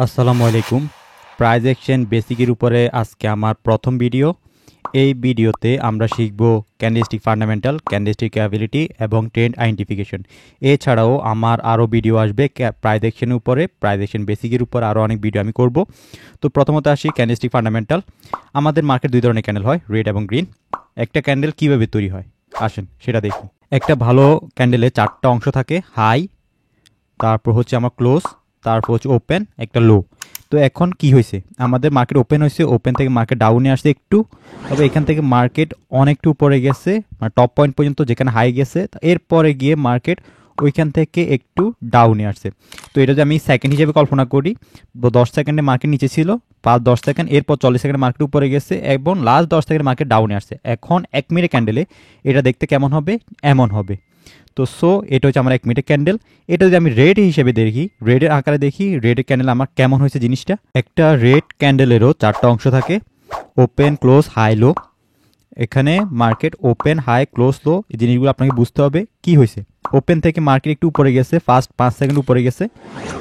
আসসালামু আলাইকুম। Price action বেসিকের উপরে আজকে আমার প্রথম ভিডিও। এই ভিডিওতে আমরা শিখব ক্যান্ডেলস্টিক ফান্ডামেন্টাল, ক্যান্ডেলস্টিক অ্যাবিলিটি এবং ট্রেন্ড আইডেন্টিফিকেশন। এছাড়াও আমার আরও ভিডিও আসবে প্রাইস অ্যাকশনের উপরে, প্রাইস অ্যাকশন বেসিকের উপর আরও অনেক ভিডিও আমি করব। তো প্রথমত আসি ক্যান্ডেলস্টিক ফান্ডামেন্টাল। আমাদের মার্কেট দুই ধরনের ক্যান্ডেল হয়, রেড এবং গ্রিন। একটা ক্যান্ডেল কীভাবে তৈরি হয় আসেন সেটা দেখি। একটা ভালো ক্যান্ডেলে চারটা অংশ থাকে, হাই, তারপর হচ্ছে আমার ক্লোজ, তারপর হচ্ছে ওপেন, একটা লো। তো এখন কি হয়েছে, আমাদের মার্কেট ওপেন হয়েছে, ওপেন থেকে মার্কেট ডাউনে আসছে একটু, তবে এখান থেকে মার্কেট অনেকটু উপরে গেছে, মানে টপ পয়েন্ট পর্যন্ত যেখানে হাই গেছে, এরপরে গিয়ে মার্কেট ওইখান থেকে একটু ডাউনে আসছে। তো এটা যদি আমি সেকেন্ড হিসেবে কল্পনা করি, 10 সেকেন্ডে মার্কেট নিচে ছিল, 5-10 সেকেন্ড, এরপর 40 সেকেন্ডে মার্কেট উপরে গেছে এবং লাস্ট 10 সেকেন্ডে মার্কেট ডাউনে আসছে। এখন 1 মিনিট ক্যান্ডেলে এটা দেখতে কেমন হবে, এমন হবে। তো এটা হচ্ছে আমার 1 মিনিটের ক্যান্ডেল। এটা যদি আমি রেড হিসেবে দেখি, রেডের আকারে দেখি, রেডের ক্যান্ডেল আমার কেমন হয়েছে জিনিসটা। একটা রেড ক্যান্ডেলেরও চারটা অংশ থাকে, ওপেন, ক্লোজ, হাই, লো। এখানে মার্কেট ওপেন, হাই, ক্লোজ, লো, এই জিনিসগুলো আপনাকে বুঝতে হবে কি হয়েছে। ওপেন থেকে মার্কেট একটু উপরে গেছে, ফার্স্ট 5 সেকেন্ড উপরে গেছে,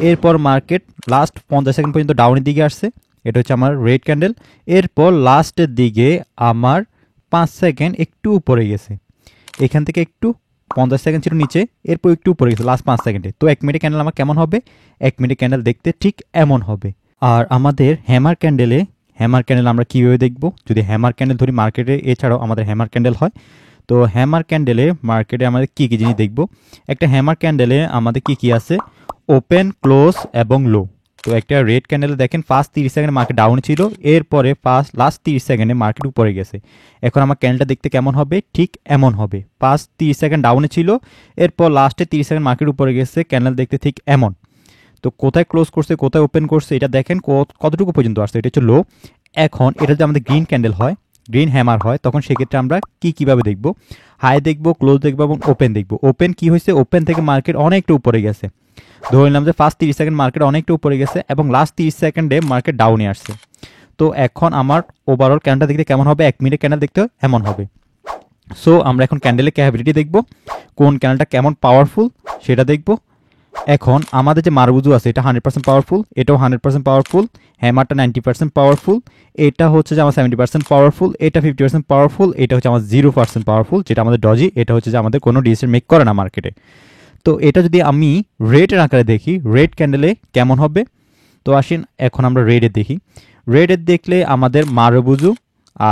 এরপর মার্কেট লাস্ট 50 সেকেন্ড পর্যন্ত ডাউনের দিকে আসছে। এটা হচ্ছে আমার রেড ক্যান্ডেল। এরপর লাস্টের দিকে আমার 5 সেকেন্ড একটু উপরে গেছে, এখান থেকে একটু 50 সেকেন্ড ছিল নিচে, এরপর একটু উপরে গেছে লাস্ট 5 সেকেন্ডে। তো 1 মিনিট ক্যান্ডেল আমার কেমন হবে, 1 মিনিট ক্যান্ডেল দেখতে ঠিক এমন হবে। আর আমাদের হ্যামার ক্যান্ডেল আমরা কীভাবে দেখব, যদি হ্যামার ক্যান্ডেল ধরি মার্কেটে, এছাড়াও আমাদের হ্যামার ক্যান্ডেল হয়। তো হ্যামার ক্যান্ডেলে মার্কেটে আমাদের কী কী জিনিস দেখব। একটা হ্যামার ক্যান্ডেলে আমাদের কী কী আছে, ওপেন, ক্লোজ এবং লো। তো একটা রেড ক্যান্ডেলে দেখেন ফার্স্ট 30 সেকেন্ডে মার্কেট ডাউন ছিল, এরপরে লাস্ট 30 সেকেন্ডে মার্কেট উপরে গেছে। এখন আমার ক্যান্ডেলটা দেখতে কেমন হবে, ঠিক এমন হবে। ফার্স্ট 30 সেকেন্ড ডাউনে ছিল, এরপর লাস্টে 30 সেকেন্ড মার্কেট উপরে গেছে, ক্যান্ডেল দেখতে ঠিক এমন। তো কোথায় ক্লোজ করছে, কোথায় ওপেন করছে, এটা দেখেন কতটুকু পর্যন্ত আসছে, এটা হচ্ছে লো। এখন এটা যদি আমাদের গ্রিন ক্যান্ডেল হয়, গ্রিন হ্যামার হয়, তখন সেক্ষেত্রে আমরা কীভাবে দেখব, হাই দেখব, ক্লোজ দেখব এবং ওপেন দেখব। ওপেন কি হয়েছে, ওপেন থেকে মার্কেট অনেকটা উপরে গেছে, ধরে নিলাম যে ফার্স্ট 30 সেকেন্ড মার্কেট অনেকটা উপরে গেছে এবং লাস্ট 30 সেকেন্ডে মার্কেট ডাউনে আসছে। তো এখন আমার ওভারঅল ক্যান্ডেল দেখতে কেমন হবে, 1 মিনিট ক্যান্ডেল দেখতে এমন হবে। আমরা এখন ক্যান্ডেলের ক্যাপাবিলিটি দেখব, কোন ক্যান্ডেলটা কেমন পাওয়ারফুল সেটা দেখব। এখন আমাদের যে মারবুজু আছে এটা 100% পাওয়ারফুল, এটাও 100% পাওয়ারফুল, হ্যামারটা 90% পাওয়ারফুল, এটা হচ্ছে যে আমার 70% পাওয়ারফুল, এটা 50% পাওয়ারফুল, এটা হচ্ছে আমার 0% পাওয়ারফুল, যেটা আমাদের ডজি, এটা হচ্ছে যে আমাদের কোনো ডিসিশন মেক করে না মার্কেটে। তো এটা যদি আমি রেডের আকারে দেখি, রেড ক্যান্ডেলে কেমন হবে। তো আসেন এখন আমরা রেডের দেখি। রেডের দেখলে আমাদের মারবুজু,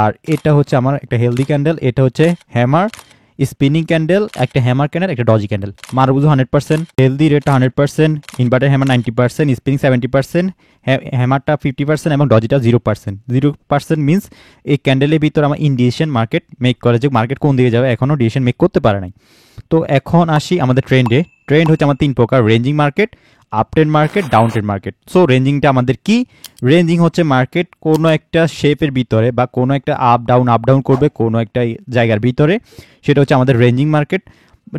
আর এটা হচ্ছে আমার একটা হেলদি ক্যান্ডেল, এটা হচ্ছে হ্যামার স্পিনিং ক্যান্ডেল, একটা হ্যামার ক্যান্ডেল, একটা ডজি ক্যান্ডেল। মারবুজু 100%, হেলদি রেটটা 100%, ইনভার্টার হ্যামার 90%, স্পিনিং 70%, হ্যামারটা 50% এবং ডজিটা 0%। 0% মিনস এই ক্যান্ডেলের ভিতর আমার ইনডিসিশন মার্কেট মেক করে, যে মার্কেট কোন দিকে যাবে এখনও ডিসিশন মেক করতে পারে নাই। তো এখন আসি আমাদের ট্রেন্ডে। ট্রেন্ড হচ্ছে আমার 3 প্রকার, ranging market, up trend market, down trend market. রেঞ্জিংটা আমাদের কি, রেঞ্জিং হচ্ছে মার্কেট কোনো একটা শেপের ভিতরে বা কোনো একটা আপ ডাউন করবে কোনো একটা জায়গার ভিতরে, সেটা হচ্ছে আমাদের রেঞ্জিং মার্কেট।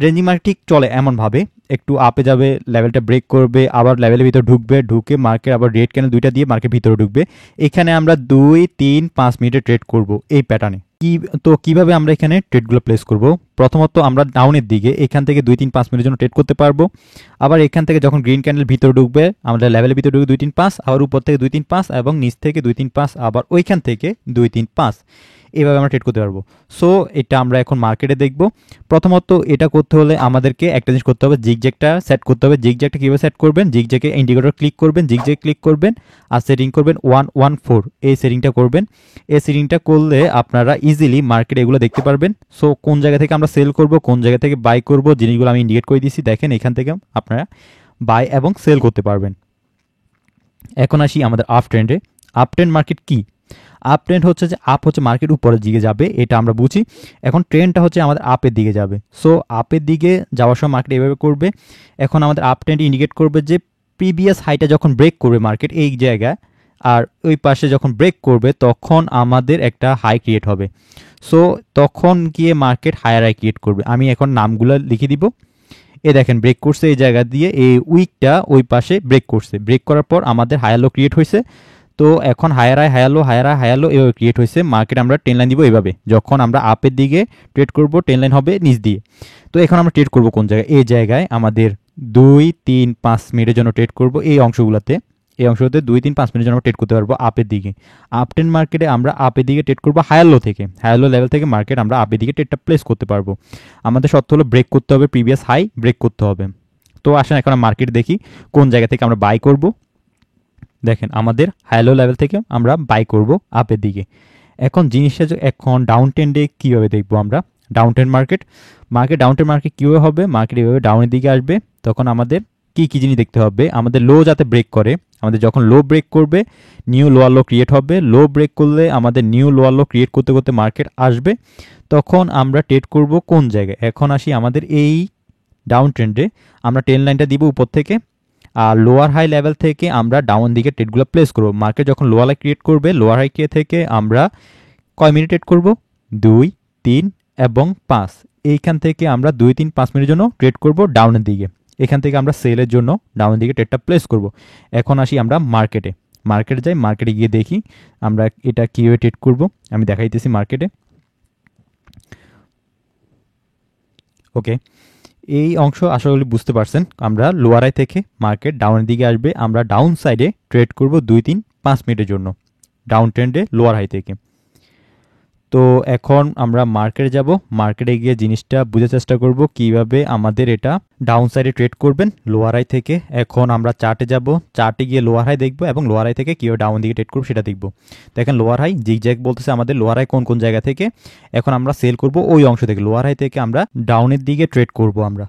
রেঞ্জিং মার্কেট ঠিক চলে এমনভাবে, একটু আপে যাবে, লেভেলটা ব্রেক করবে, আবার লেভেলের ভিতরে ঢুকবে, ঢুকে মার্কেট আবার রেড ক্যান্ডেল দুইটা দিয়ে মার্কেট ভিতরে ঢুকবে। এখানে আমরা 2-3-5 মিনিটে ট্রেড করব এই প্যাটার্নে। কিভাবে আমরা এখানে ট্রেডগুলো প্লেস করব, প্রথমত আমরা ডাউনের দিকে এখান থেকে 2-3-5 মিনিটের জন্য ট্রেড করতে পারবো। আবার এখান থেকে যখন গ্রিন ক্যান্ডেল ভিতরে ঢুকবে, আমরা লেভেলের ভিতরে ঢুকবে 2-3-5, আবার উপর থেকে 2-3-5 এবং নিচ থেকে 2-3-5, আবার ওইখান থেকে 2-3-5, এভাবে আমরা ট্রেড করতে পারবো। এটা আমরা এখন মার্কেটে দেখব। প্রথমত এটা করতে হলে আমাদেরকে একটা জিনিস করতে হবে, জিগজ্যাগটা সেট করতে হবে। জিগজ্যাগটা কীভাবে সেট করবেন, জিগজ্যাগে ইন্ডিকেটর ক্লিক করবেন, জিগজ্যাগ ক্লিক করবেন আর সেটিং করবেন 114, এই সেটিংটা করবেন। এই সেটিংটা করলে আপনারা ইজিলি মার্কেটে এগুলো দেখতে পারবেন। কোন জায়গা থেকে আমরা সেল করব, কোন জায়গা থেকে বাই করব, জিনিসগুলো আমি ইন্ডিকেট করে দিচ্ছি, দেখেন এখান থেকে আপনারা বাই এবং সেল করতে পারবেন। এখন আসি আমাদের আপ ট্রেন্ডে। আপ ট্রেন্ড মার্কেট কি, আপ ট্রেন্ড হচ্ছে যে আপ হচ্ছে মার্কেট উপরের দিকে যাবে, এটা আমরা বুঝি। এখন ট্রেন্ডটা হচ্ছে আমাদের আপের দিকে যাবে। আপের দিকে যাওয়ার সময় মার্কেট এভাবে করবে। এখন আমাদের আপ ট্রেন্ড ইন্ডিকেট করবে যে প্রিভিয়াস হাইটা যখন ব্রেক করবে মার্কেট এই জায়গায়, আর ওই পাশে যখন ব্রেক করবে তখন আমাদের একটা হাই ক্রিয়েট হবে। তখন গিয়ে মার্কেট হায়ার হাই ক্রিয়েট করবে। আমি এখন নামগুলো লিখে দিব। দেখেন ব্রেক করছে এই জায়গা দিয়ে, এই উইকটা ওই পাশে ব্রেক করছে, ব্রেক করার পর আমাদের হায়ার লো ক্রিয়েট হয়েছে। তো এখন হায়ার হাই লো এভাবে ক্রিয়েট হয়েছে। মার্কেট আমরা টেন লাইন দিব এইভাবে, যখন আমরা আপের দিকে ট্রেড করব টেন লাইন হবে নিচ দিয়ে। তো এখন আমরা ট্রেড করব কোন জায়গায়, এই জায়গায় আমাদের 2-3-5 মিনিটের জন্য ট্রেড করব এই অংশগুলোতে। এই অংশতে 2-3-5 মিনিটের জন্য ট্রেড করতে পারবো আপের দিকে। আপ ট্রেন্ড মার্কেটে আমরা আপের দিকে ট্রেড করবো হায়ার লো থেকে, হায়ার লো লেভেল থেকে মার্কেট আমরা আপের দিকে ট্রেডটা প্লেস করতে পারবো। আমাদের শর্ত হলো ব্রেক করতে হবে, প্রিভিয়াস হাই ব্রেক করতে হবে। তো আসেন এখন মার্কেট দেখি কোন জায়গা থেকে আমরা বাই করব। দেখেন আমাদের হায়ার লো লেভেল থেকে আমরা বাই করব আপের দিকে। এখন জিনিসটা এখন ডাউন ট্রেন্ডে কীভাবে দেখবো আমরা, down trend market down trend market কীভাবে হবে, মার্কেট এভাবে ডাউনের দিকে আসবে। তখন আমাদের কী জিনিস দেখতে হবে, আমাদের লো যাতে ব্রেক করে, আমাদের যখন লো ব্রেক করবে নিউ লোয়ার লো ক্রিয়েট হবে, লো ব্রেক করলে আমাদের নিউ লোয়ার লো ক্রিয়েট করতে করতে মার্কেট আসবে, তখন আমরা ট্রেড করব কোন জায়গায়। এখন আসি আমাদের এই ডাউন ট্রেন্ডে আমরা ট্রেন লাইনটা দিব উপর থেকে, আর লোয়ার হাই লেভেল থেকে আমরা ডাউন দিকে ট্রেডগুলো প্লেস করবো। মার্কেট যখন লোয়ার হাই ক্রিয়েট করবে, লোয়ার হাই থেকে আমরা কয় মিনিট ট্রেড করব, 2, 3 এবং 5, এইখান থেকে আমরা 2-3-5 মিনিটের জন্য ট্রেড করব ডাউনের দিকে। এখান থেকে আমরা সেলের জন্য ডাউনের দিকে ট্রেডটা প্লেস করব। এখন আসি আমরা মার্কেটে যাই, মার্কেটে গিয়ে দেখি আমরা এটা কীভাবে ট্রেড করব, আমি দেখাইতেছি মার্কেটে। ওকে, এই অংশ আশা করি বুঝতে পারছেন। আমরা লোয়ার হাই থেকে মার্কেট ডাউনের দিকে আসবে, আমরা ডাউন সাইডে ট্রেড করব 2-3-5 মিনিটের জন্য ডাউন ট্রেন্ডে লোয়ার হাই থেকে। তো এখন আমরা মার্কেটে যাব, মার্কেটে গিয়ে জিনিসটা বুঝার চেষ্টা করব কিভাবে আমাদের এটা ডাউন সাইডে ট্রেড করবেন লোয়ার হাই থেকে। এখন আমরা চার্টে যাব, চার্টে গিয়ে লোয়ার হাই দেখবো এবং লোয়ার হাই থেকে কীভাবে ডাউন দিকে ট্রেড করবো সেটা দেখবো। দেখেন লোয়ার হাই জিগজ্যাগ বলতেছে আমাদের লোয়ার হাই কোন কোন জায়গা থেকে। এখন আমরা সেল করব ওই অংশ থেকে, লোয়ার হাই থেকে আমরা ডাউনের দিকে ট্রেড করব আমরা।